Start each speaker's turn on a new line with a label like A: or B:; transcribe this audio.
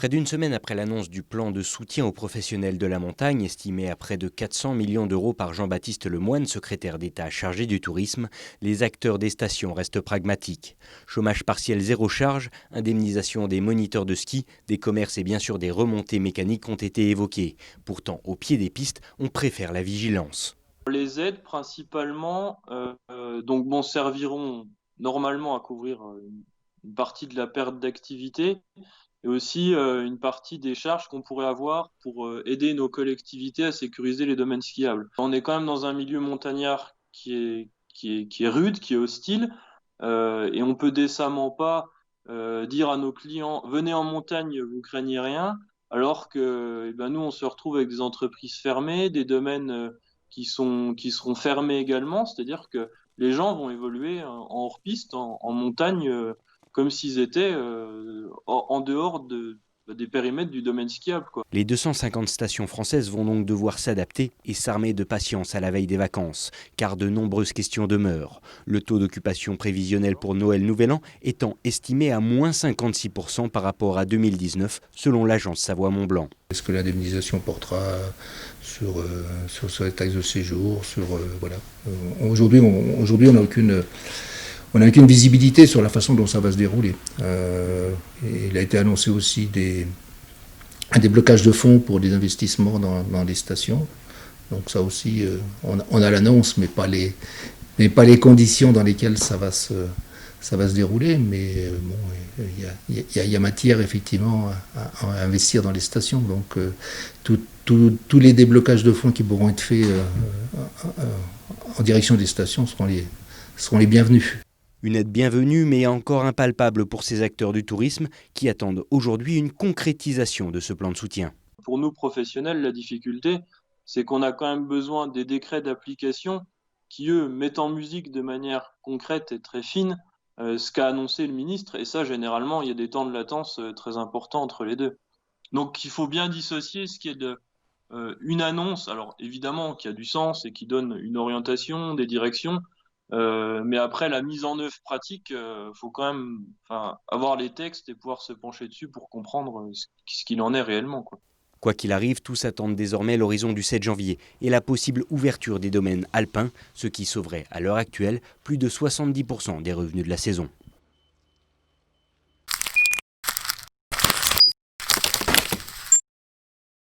A: Près d'une semaine après l'annonce du plan de soutien aux professionnels de la montagne, estimé à près de 400 millions d'euros par Jean-Baptiste Lemoyne, secrétaire d'État chargé du tourisme, les acteurs des stations restent pragmatiques. Chômage partiel zéro charge, indemnisation des moniteurs de ski, des commerces et bien sûr des remontées mécaniques ont été évoqués. Pourtant, au pied des pistes, on préfère la vigilance.
B: Les aides principalement serviront normalement à couvrir une partie de la perte d'activité et aussi une partie des charges qu'on pourrait avoir pour aider nos collectivités à sécuriser les domaines skiables. On est quand même dans un milieu montagnard qui est rude, qui est hostile, et on peut décemment pas dire à nos clients venez en montagne, vous craignez rien, alors que nous on se retrouve avec des entreprises fermées, des domaines qui seront fermés également, c'est-à-dire que les gens vont évoluer en hors-piste, en montagne, comme s'ils étaient en dehors des périmètres du domaine skiable, quoi.
A: Les 250 stations françaises vont donc devoir s'adapter et s'armer de patience à la veille des vacances, car de nombreuses questions demeurent. Le taux d'occupation prévisionnel pour Noël-Nouvel An étant estimé à moins 56% par rapport à 2019, selon l'agence Savoie-Mont-Blanc.
C: Est-ce que l'indemnisation portera sur les taxes de séjour, voilà. Aujourd'hui, on n'a aucune visibilité sur la façon dont ça va se dérouler. Il a été annoncé aussi des blocages de fonds pour des investissements dans les stations. Donc ça aussi, on a l'annonce, mais pas les conditions dans lesquelles ça va se dérouler. Mais bon, il y a matière effectivement à investir dans les stations. Donc tous les déblocages de fonds qui pourront être faits en direction des stations seront les bienvenus.
A: Une aide bienvenue, mais encore impalpable pour ces acteurs du tourisme qui attendent aujourd'hui une concrétisation de ce plan de soutien.
B: Pour nous professionnels, la difficulté, c'est qu'on a quand même besoin des décrets d'application qui, eux, mettent en musique de manière concrète et très fine ce qu'a annoncé le ministre. Et ça, généralement, il y a des temps de latence très importants entre les deux. Donc, il faut bien dissocier ce qui est une annonce, alors évidemment qui a du sens et qui donne une orientation, des directions, mais après la mise en œuvre pratique, faut quand même avoir les textes et pouvoir se pencher dessus pour comprendre ce qu'il en est réellement, quoi.
A: Quoi qu'il arrive, tous attendent désormais l'horizon du 7 janvier et la possible ouverture des domaines alpins, ce qui sauverait à l'heure actuelle plus de 70% des revenus de la saison.